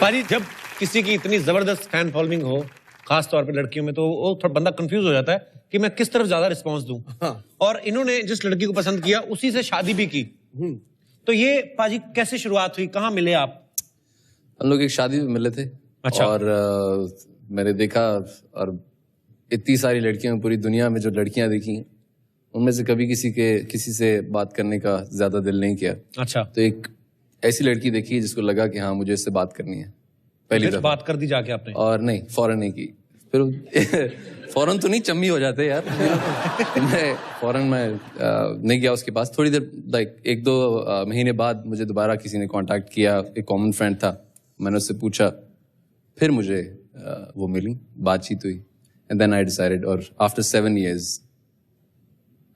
A: पाजी, जब किसी की इतनी जबरदस्त फैन फॉलोइंग हो, खास तौर पे लड़कियों में, तो वो थोड़ा बंदा कंफ्यूज हो जाता है कि मैं किस तरफ ज्यादा रिस्पॉन्स दूं। और इन्होंने जिस लड़की को पसंद किया उसी से शादी भी की। तो ये पाजी कैसे शुरुआत हुई, कहाँ मिले आप?
J: हम लोग एक शादी में मिले थे।
A: अच्छा।
J: और मैंने देखा और इतनी सारी लड़कियां पूरी दुनिया में जो लड़कियां देखी उनमें से कभी किसी से बात करने का ज्यादा दिल नहीं किया।
A: अच्छा।
J: तो एक ऐसी लड़की देखी जिसको लगा कि हाँ मुझे इससे बात करनी है। पहली दफा
A: बात कर दी जाके आपने? और
J: नहीं, फौरन नहीं की। फिर फौरन तो नहीं, चम्मी हो जाते यार। मैं फौरन नहीं गया उसके पास। थोड़ी देर लाइक 1-2 महीने बाद मुझे दोबारा किसी ने कांटेक्ट किया, एक कॉमन फ्रेंड था, मैंने उससे पूछा, फिर मुझे वो मिली, बातचीत हुई एंड देन आई डिसाइडेड और आफ्टर 7 years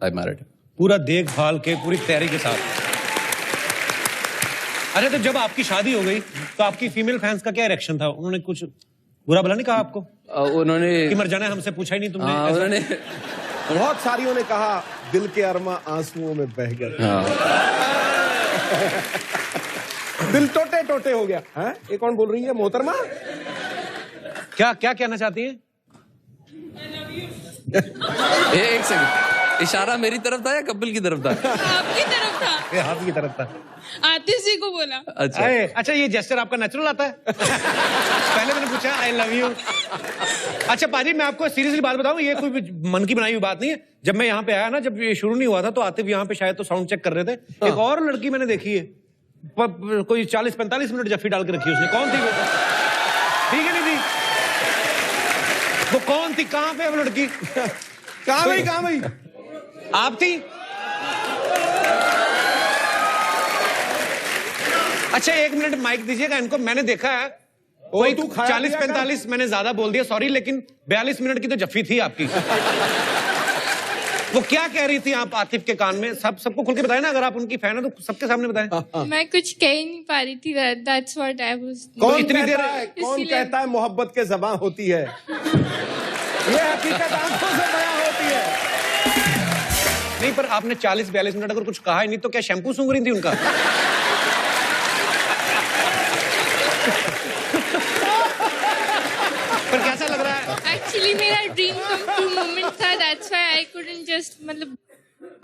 J: आई मैरिड।
A: पूरा देखभाल के, पूरी तैयारी के साथ। अरे तो जब आपकी शादी हो गई तो आपकी फीमेल फैंस का क्या रिएक्शन था? उन्होंने कुछ बुरा भला नहीं कहा आपको?
J: उन्होंने
A: कि मर जाना है, हमसे पूछा ही नहीं तुमने।
J: उन्होंने
B: बहुत सारियों ने कहा दिल के अरमा आंसुओं में बह गए। दिल टोटे टोटे हो गया है। ये कौन बोल रही है मोहतरमा?
A: क्या क्या कहना चाहती हैं?
J: एक सेकंड, इशारा मेरी तरफ था या कपिल की तरफ था?
K: आपकी तरफ था।
A: ये आपकी तरफ था।
K: आतिश जी को बोला।
A: अच्छा ये जेस्चर आपका नेचुरल आता है? पहले मैंने पूछा आई लव यू। अच्छा पाजी, मैं आपको सीरियसली बात बताऊं, ये कोई मन की बनाई हुई बात नहीं है। जब मैं यहाँ पे आया ना, जब ये शुरू नहीं हुआ था तो आतिफ यहाँ पे शायद तो साउंड चेक कर रहे थे। एक और लड़की मैंने देखी है, कोई 40-45 मिनट जफ्फी डाल के रखी उसने। कौन थी वो? ठीक है नहीं थी? वो कौन थी? कहाँ पे वो लड़की?
B: कहाँ गई?
A: आप थी? अच्छा 1 मिनट माइक दीजिएगा इनको। मैंने देखा है कोई 40-45, मैंने ज्यादा बोल दिया सॉरी, लेकिन 42 मिनट की तो जफ्फी थी आपकी। वो क्या कह रही थी आप आतिफ के कान में? सबको खुल के बताएं ना, अगर आप उनकी फैन है तो सबके सामने बताएं।
K: मैं कुछ कह ही नहीं पा रही थी। That's what I was.
B: कौन कहता है मोहब्बत के ज़बान होती है? ये हकीकत आंखों से बयां होती है।
A: नहीं पर आपने 40-42 मिनट अगर कुछ कहा ही नहीं तो क्या शैम्पू सूंघ रही थी उनका? पर कैसा लग रहा है?
K: Actually मेरा ड्रीम कम ट्रू मोमेंट था। That's why I couldn't just, मतलब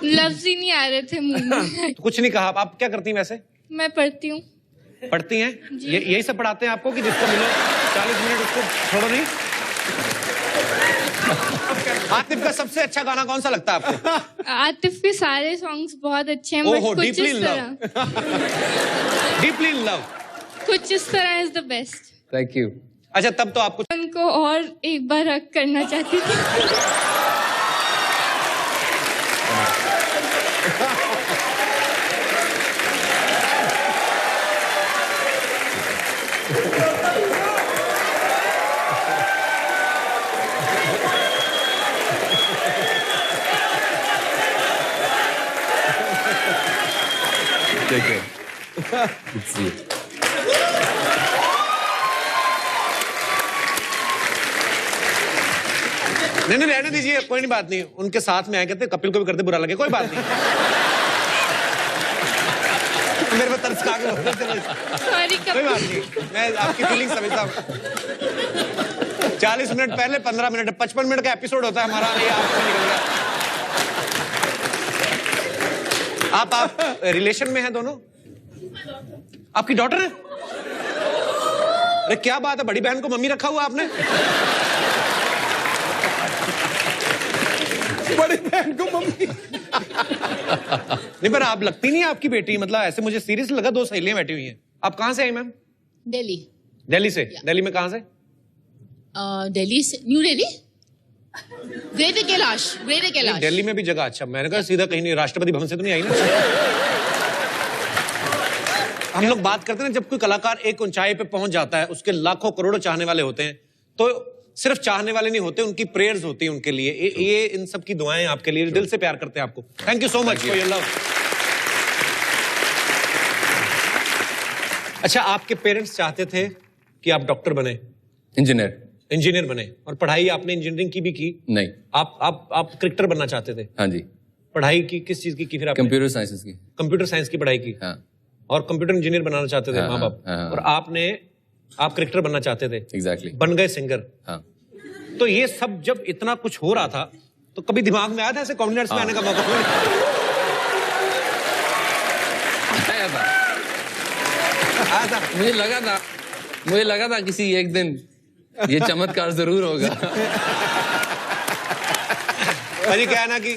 K: लफ्ज ही नहीं आ रहे थे मुंह में।
A: तो कुछ नहीं कहा। आप क्या करती हैं वैसे?
K: मैं पढ़ती हूँ।
A: पढ़ती हैं? यही सब पढ़ाते हैं आपको कि जिसको मिलो 40 मिनट उसको छोड़ो नहीं? आतिफ का सबसे अच्छा गाना कौन सा लगता है आपको?
K: आतिफ के सारे सॉन्ग्स बहुत अच्छे हैं।
A: ओहो,
K: कुछ
A: डीपली
K: इस
A: इन
K: तरह,
A: डीपली इन लव,
K: कुछ इस तरह is the best.
J: Thank you.
A: अच्छा तब तो आपको
K: उनको और एक बार हक करना चाहती थी।
J: Take care. Good to see you.
A: नहीं रहने दीजिए, कोई नहीं, बात नहीं। उनके साथ में आए कहते कपिल को भी करते बुरा लगे, कोई बात नहीं। मेरे पे तरस खा के बोल रहे थे।
K: सॉरी
A: कोई बात नहीं, मैं आपकी फीलिंग समझता हूँ। 40 मिनट पहले 15 मिनट 55 मिनट का एपिसोड होता है हमारा। ये आपको निकल गया। आप रिलेशन में हैं दोनों? आपकी डॉटर है? अरे क्या बात है, बड़ी बहन को मम्मी रखा हुआ आपने?
B: बड़ी बहन को मम्मी।
A: नहीं पर आप लगती नहीं आपकी बेटी, मतलब ऐसे मुझे सीरियस लगा। 2 सहेलियां बैठी हुई हैं। आप कहां से आई मैम?
L: दिल्ली।
A: दिल्ली से? दिल्ली में कहां से?
L: दिल्ली से न्यू दिल्ली, ग्रेटर कैलाश।
A: दिल्ली में भी जगह? अच्छा मैंने कहा सीधा कहीं नहीं, राष्ट्रपति भवन से तो नहीं आई ना? हम लोग बात करते हैं जब कोई कलाकार एक ऊंचाई पे पहुंच जाता है, उसके लाखों करोड़ों चाहने वाले होते हैं, तो सिर्फ चाहने वाले नहीं होते, उनकी प्रेयर्स होती हैं उनके लिए। ये इन सब की दुआएं आपके लिए, दिल से प्यार करते हैं आपको। Thank you so much for your love. अच्छा आपके पेरेंट्स चाहते थे कि आप डॉक्टर बने? इंजीनियर बने। और पढ़ाई आपने इंजीनियरिंग की भी की?
J: नहीं।
A: आप क्रिकेटर बनना चाहते थे?
J: हाँ जी।
A: पढ़ाई की किस चीज की फिर आपने?
J: कंप्यूटर साइंस की।
A: कंप्यूटर साइंस की पढ़ाई की।
J: हाँ।
A: और कंप्यूटर इंजीनियर बनाना चाहते थे माँ बाप? और आप क्रिकेटर बनना चाहते थे?
J: एग्जैक्टली।
A: बन गए सिंगर।
J: हाँ।
A: तो ये सब जब इतना कुछ हो रहा था तो कभी दिमाग में आया था ऐसे कॉम्बिनेट्स में आने का मौका?
J: आया था। मुझे लगा था किसी एक दिन ये चमत्कार जरूर होगा।
A: भाई क्या है ना कि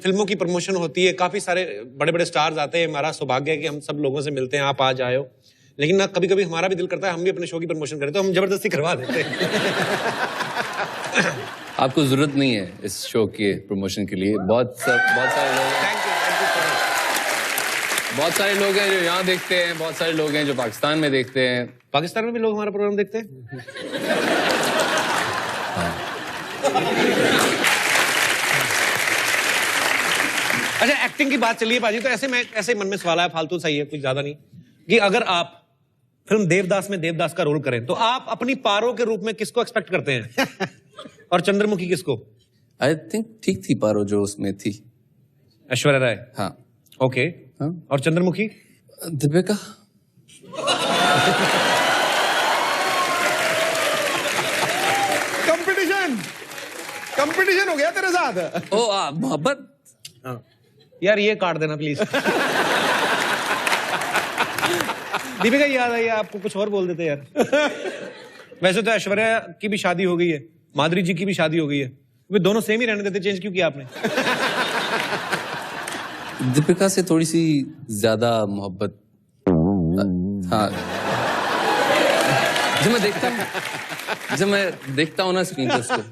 A: फिल्मों की प्रमोशन होती है, काफी सारे बड़े बड़े स्टार्स आते हैं। हमारा सौभाग्य है कि हम सब लोगों से मिलते हैं, आप आज आए हो। लेकिन ना कभी कभी हमारा भी दिल करता है हम भी अपने शो की प्रमोशन करें, तो हम जबरदस्ती करवा देते हैं।
J: आपको जरूरत नहीं है इस शो के प्रमोशन के लिए। बहुत सारे लोग हैं जो यहाँ देखते हैं, बहुत सारे लोग हैं जो पाकिस्तान में देखते हैं।
A: पाकिस्तान में भी लोग हमारा प्रोग्राम देखते हैं? अच्छा एक्टिंग की बात चलिए पाजी, तो ऐसे मन में सवाल आया, फालतू सही है, कुछ ज्यादा नहीं, कि अगर आप फिल्म देवदास में देवदास का रोल करें, तो आप अपनी पारो के रूप में किसको एक्सपेक्ट करते हैं? और चंद्रमुखी किसको?
J: आई थिंक ठीक थी पारो जो उसमें थी।
A: ऐश्वर्या राय।
J: हाँ।
A: ओके।
J: हाँ?
A: और चंद्रमुखी?
J: दीपिका।
B: कंपटीशन हो गया तेरे साथ।
J: ओ मोहब्बत।
A: यार ये काट देना प्लीज। दीपिका याद आई, आपको कुछ और बोल देते यार। वैसे तो ऐश्वर्या की भी शादी हो गई है, माधुरी जी की भी शादी हो गई है, वे दोनों सेम ही रहने देते, चेंज क्यों किया आपने?
J: दीपिका से थोड़ी सी ज्यादा मोहब्बत। हाँ, जब मैं देखता हूँ ना स्क्रीन पर उसको,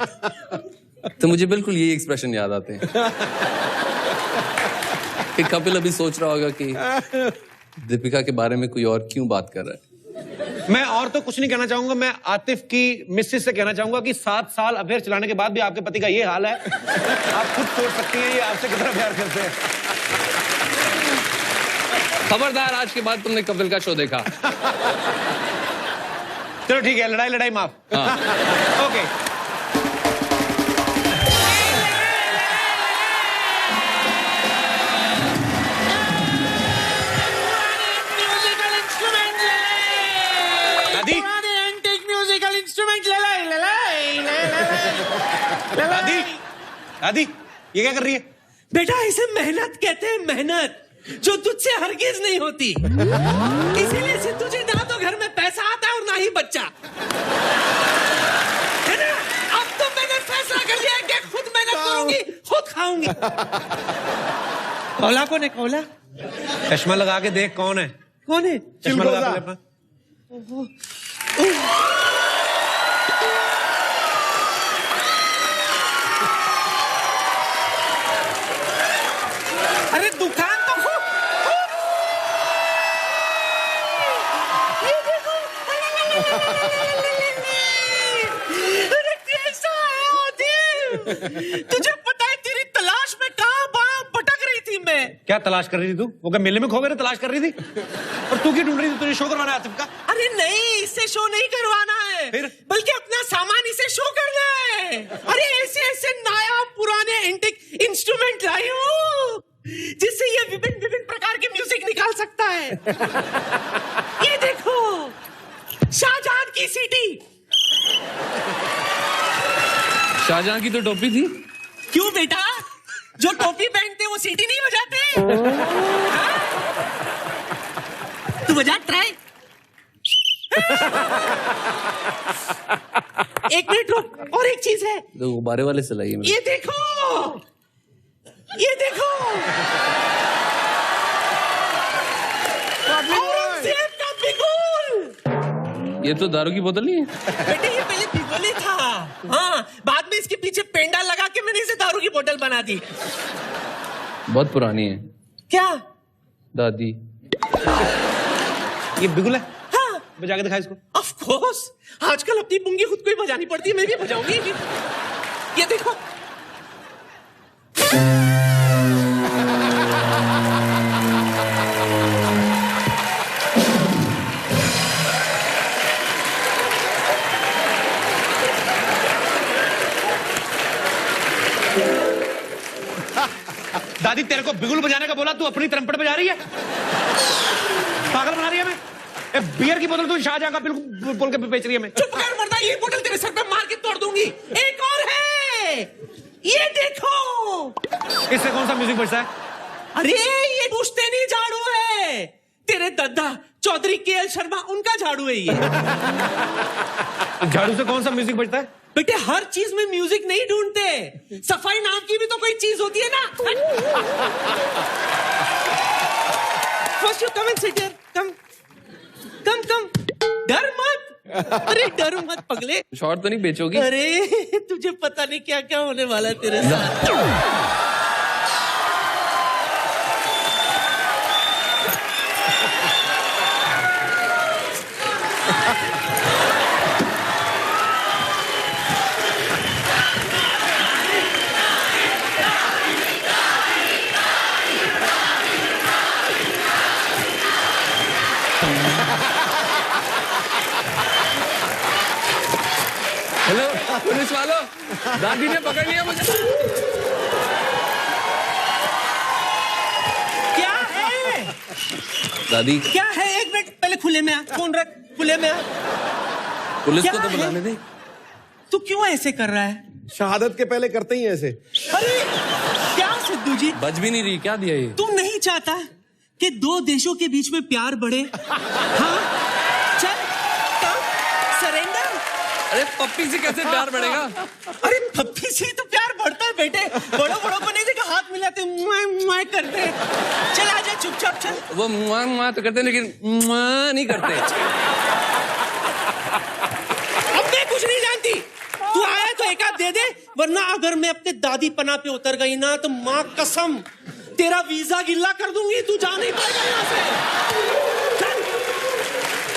J: तो मुझे बिल्कुल यही एक्सप्रेशन याद आते हैं कि कपिल अभी सोच रहा होगा कि दीपिका के बारे में कोई और क्यों बात कर रहा है।
A: मैं और तो कुछ नहीं कहना चाहूंगा, मैं आतिफ की मिसेस से कहना चाहूंगा कि 7 साल अफेयर चलाने के बाद भी आपके पति का ये हाल है। आप खुद सोच सकती हैं ये आपसे कितना प्यार करते हैं।
J: खबरदार, आज के बाद तुमने कपिल का शो देखा।
A: चलो ठीक है, लड़ाई लड़ाई माफ। हाँ। ओके।
C: म्यूजिकल इंस्ट्रूमेंट
A: दादी, दादी ये क्या कर रही है?
C: बेटा इसे मेहनत कहते हैं, मेहनत जो तुझसे हरगिज नहीं होती। इसीलिए से तुझे ना तो घर में पैसा आता है और ना ही बच्चा, है ना? अब तो मैंने फैसला कर लिया है कि खुद मेहनत करूंगी, खुद खाऊंगी। कौला कौन है? कौला
A: चश्मा लगा के देख कौन है।
C: कौन है?
A: चश्मा लगा के अपना।
C: अरे दुकान तो ये देखो। अरे कैसा है आदिल? तुझे पता है तेरी तलाश में कहां भटक रही थी मैं।
A: क्या तलाश कर रही थी तू? वो क्या मेले में खो गए तलाश कर रही थी? और तू क्यों ढूंढ रही थी? तुझे शो करवाना है आतिफ का?
C: अरे नहीं, इससे शो नहीं करवाना है,
A: फिर?
C: बल्कि अपना सामान इसे शो करना है। अरे ऐसे ऐसे नया पुराने एंटिक इंस्ट्रूमेंट लाई हूँ जिससे ये विभिन्न विभिन्न प्रकार के म्यूजिक निकाल सकता है। ये देखो, शाहजहां की सीटी।
J: शाहजहां की तो टोपी थी।
C: क्यों बेटा, जो टोपी पहनते वो सीटी नहीं बजाते? तू बजा, ट्राई। एक मिनट रुक, और एक चीज है।
J: तो गुब्बारे वाले से लाइए।
C: ये देखो, ये देखो, औरंगजेब का बिगुल।
J: ये तो दारू की बोतल नहीं है
C: बेटे, ये पहले बिगुल ही था। हाँ, बाद में इसके पीछे पेंडा लगा के मैंने इसे दारू की बोतल बना दी।
J: बहुत पुरानी है।
C: क्या?
J: दादी।
A: ये बिगुल है?
C: हाँ।
A: बजा के दिखा इसको।
C: ऑफ कोर्स, आजकल अपनी पुंगी खुद को ही बजानी पड़ती है, मैं भी बजाऊंगी। ये देखो।
A: दादी तेरे को बिगुल बजाने का बोला, तू अपनी तरम्पट बजा रही है। पागल बना रही है मैं। बियर की बोतल तू शाहजहां का बिल्कुल बोल के बेच रही है। मैं
C: चुप कर वरना ये बोतल तेरे सर पे मार के तोड़ दूंगी। एक और है, ये देखो।
A: इससे कौन सा म्यूजिक बजता है?
C: अरे ये पुश्तैनी झाड़ू है, तेरे दादा चौधरी के.एल. शर्मा उनका झाड़ू है ये।
A: झाड़ू से कौन सा म्यूजिक बजता है?
C: बेटे हर चीज में म्यूजिक नहीं ढूंढते, सफाई नाम की भी तो कोई चीज होती है ना। First you come and sit here, come come come. डर मत, अरे डर मत पगले।
J: शॉर्ट तो नहीं बेचोगी?
C: अरे तुझे पता नहीं क्या क्या होने वाला है तेरे साथ।
J: दादी ने पकड़ लिया मुझे।
C: क्या है
J: दादी
C: क्या है? एक मिनट पहले खुले में आ, फोन रख, खुले में आ।
J: पुलिस
C: क्या
J: को तो
C: है?
J: बुलाने दे।
C: तू क्यों ऐसे कर रहा है?
B: शहादत के पहले करते ही ऐसे।
C: अरे क्या सिद्धू जी,
J: बच भी नहीं रही, क्या दिया ये?
C: तू नहीं चाहता कि दो देशों के बीच में प्यार बढ़े? हाँ चल सरेंडर।
J: अरे पप्पी से कैसे प्यार बढ़ेगा?
C: अरे पप्पी से तो प्यार बढ़ता है बेटे, बड़ों बड़ों को नहीं देखा हाथ मिलाते मुआ मुआ करते। चल आजा चुपचाप चल।
J: वो मुआ मुआ तो करते लेकिन मुआ नहीं करते।
C: अब मैं कुछ नहीं जानती, तू आया तो एक आध दे दे, वरना अगर मैं अपने दादी पना पे उतर गई ना तो माँ कसम तेरा वीजा गिल्ला कर दूंगी, तू जा नहीं पाएगा यहाँ से। चल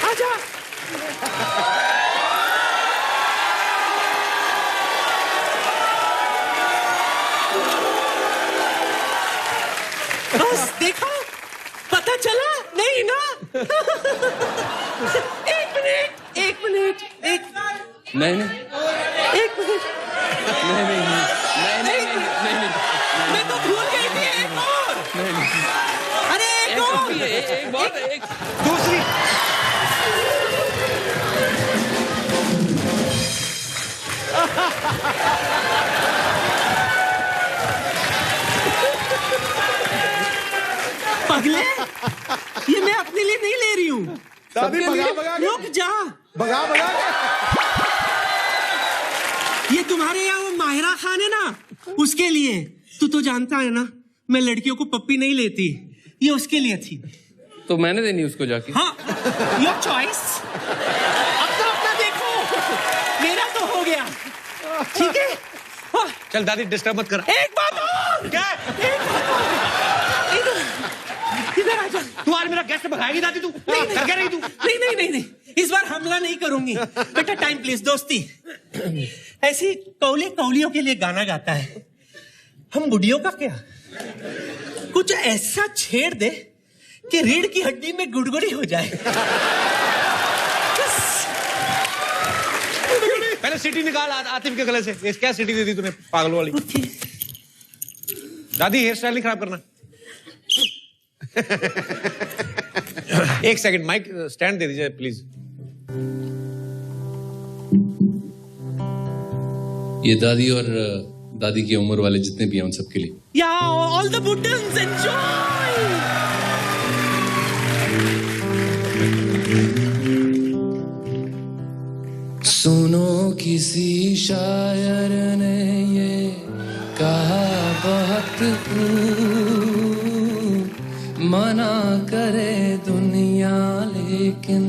C: आजा। बस देखा, पता चला नहीं ना? एक मिनट एक मिनट एक
J: नहीं नहीं
C: एक मिनट
J: नहीं नहीं नहीं नहीं नहीं
C: मैं तो भूल गई थी। एक और अरे एक और
J: एक बहुत एक
A: दूसरी।
C: पगले, ये मैं अपने लिए नहीं ले रही हूँ।
B: दादी भगा भगा के,
C: रुक जा,
B: भगा भगा के।
C: ये तुम्हारे यहाँ वो माहिरा खान है ना, उसके लिए। तू तो जानता है ना मैं लड़कियों को पप्पी नहीं लेती, ये उसके लिए थी।
J: तो मैंने देनी उसको जाके।
C: हाँ योर चॉइस। अब तो अपना देखो, मेरा तो हो गया। ठीक है
A: चल दादी डिस्टर्ब मत कर।
C: एक बात और।
A: क्या?
C: एक बात और। इधर आ जा।
A: तू आज मेरा गेस्ट भगाएगी दादी? तू कर क्या रही तू?
C: नहीं नहीं नहीं नहीं, इस बार हमला नहीं करूंगी बेटा। टाइम प्लीज दोस्ती। ऐसी कौले कौलियों के लिए गाना गाता है, हम बुढ़ियों का क्या? कुछ ऐसा छेड़ दे कि रीढ़ की हड्डी में गुड़गुड़ी हो जाए।
A: पहले सीटी निकाल आतिफ के गले से। ये क्या सीटी दे दी तूने पागलों वाली? दादी हेयर स्टाइल नहीं खराब करना। एक सेकंड, माइक स्टैंड दे दीजिए प्लीज।
J: ये दादी और दादी की उम्र वाले जितने भी हैं उन सबके लिए।
C: या ऑल द बुड्ढन्स एंजॉय।
H: सुनो किसी शायर ने ये कहा बहुत मना करे दुनिया लेकिन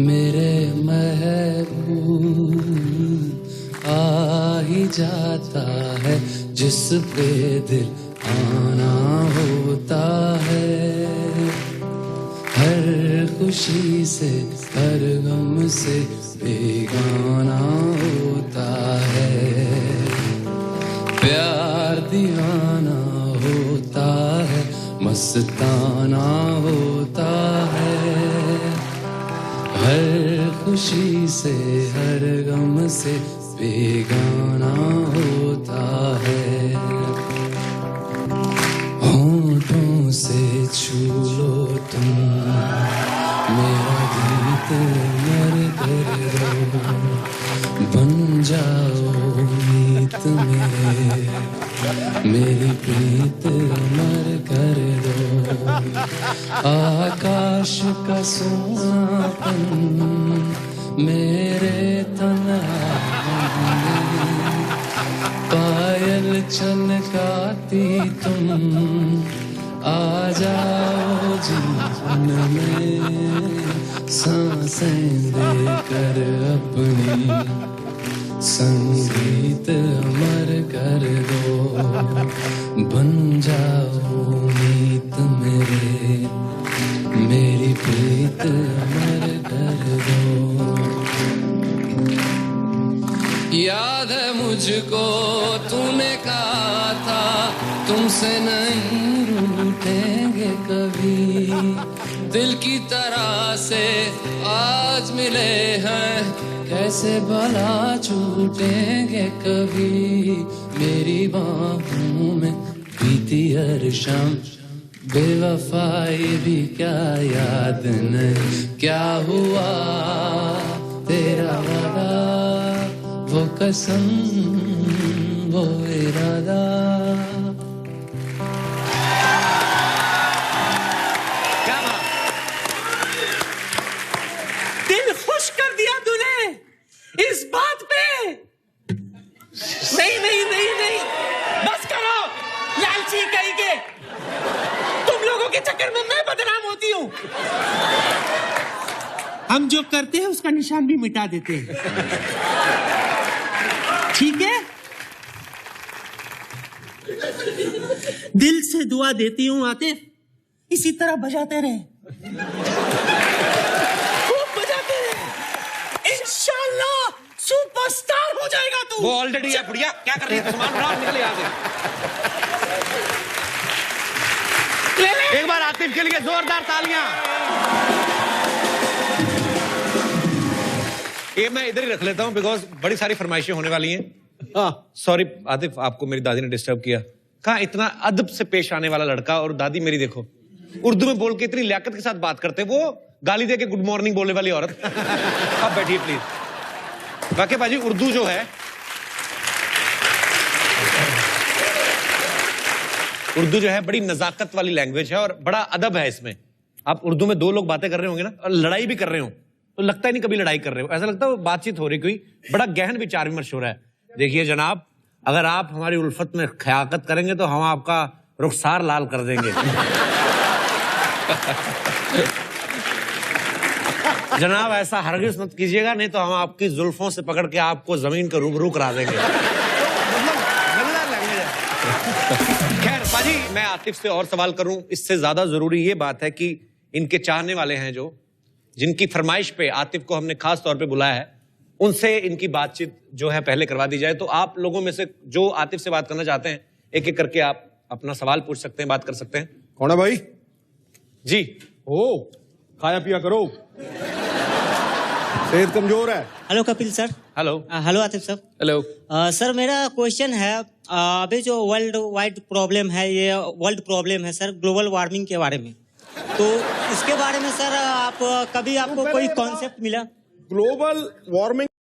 H: मेरे महबूब आ ही जाता है जिस पे दिल आना होता है। हर खुशी से हर गम से बेगाना होता है। प्यार दीवाना होता है, मस्ताना होता है। हर खुशी से हर गम से बेगाना होता है। होठों से छू लो तुम मेरा गीत मर कर दो, बन जाओ मीत मेरी प्रीत मर कर दो। आकाश का सोनापन मेरे तन्हाई, पायल छनकाती तुम आ जाओ जीवन में। सांसें देकर अपनी संगीत अमर कर दो, बन जाओ मीत मेरी प्रीत अमर कर दो। याद है मुझको तूने कहा था तुमसे नहीं रूठेंगे कभी। दिल की तरह से आज मिले हैं कैसे भला छूटेंगे कभी मेरी बाहों में बीती हर शाम, बेवफाई भी क्या याद नहीं, क्या हुआ तेरा वादा, वो कसम वो इरादा।
C: दिल खुश कर दिया तूने इस बात पे। नहीं नहीं नहीं नहीं, बस करो लालची कहीं के। तुम लोगों के चक्कर में मैं बदनाम होती हूँ। हम जो करते हैं उसका निशान भी मिटा देते हैं, ठीक है? दिल से दुआ देती हूँ आतिफ, इसी तरह बजाते रहे, खूब बजाते रहे। इंशाल्लाह सुपरस्टार हो जाएगा तू।
A: वो ऑलरेडी है बुढ़िया, क्या कर रही है? सामान उठाओ, निकल यहाँ से। एक बार आतिफ के लिए जोरदार तालियां। ये मैं इधर ही रख लेता हूं बिकॉज बड़ी सारी फरमाइशें होने वाली हैं। सॉरी आतिफ, आपको मेरी दादी ने डिस्टर्ब किया। कहा इतना अदब से पेश आने वाला लड़का, और दादी मेरी देखो उर्दू में बोल के इतनी लियाकत के साथ बात करते, वो गाली दे के गुड मॉर्निंग बोलने वाली औरत। अब बैठिए प्लीज। वाकई बाजी उर्दू जो है, उर्दू जो है बड़ी नजाकत वाली लैंग्वेज है और बड़ा अदब है इसमें। आप उर्दू में दो लोग बातें कर रहे होंगे ना और लड़ाई भी कर रहे हो तो लगता ही नहीं कभी लड़ाई कर रहे हो, ऐसा लगता है वो बातचीत हो रही, कोई बड़ा गहन विचार विमर्श हो रहा है। देखिए जनाब, अगर आप हमारी उल्फत में ख्याकत करेंगे तो हम आपका रुखसार लाल कर देंगे। जनाब ऐसा हरगिज़ मत कीजिएगा, नहीं तो हम आपकी जुल्फों से पकड़ के आपको जमीन का रूबरू करा देंगे। खैर बाजी, मैं आतिफ से और सवाल करूं, इससे ज्यादा जरूरी ये बात है कि इनके चाहने वाले हैं जो, जिनकी फरमाइश पे आतिफ को हमने खास तौर पे बुलाया है, उनसे इनकी बातचीत जो है पहले करवा दी जाए। तो आप लोगों में से जो आतिफ से बात करना चाहते हैं, एक एक करके आप अपना सवाल पूछ सकते हैं, बात कर सकते हैं।
B: कौन है भाई?
A: जी।
B: ओ, खाया पिया करो, सेहत कमजोर है।
I: Hello Kapil sir.
J: Hello.
I: Hello Atif sir.
J: Hello.
I: Sir मेरा क्वेश्चन है, अभी जो वर्ल्ड वाइड प्रॉब्लम है, ये वर्ल्ड प्रॉब्लम है सर, ग्लोबल वार्मिंग के बारे में, तो इसके बारे में सर आप कभी आपको कोई कॉन्सेप्ट मिला?
B: Global warming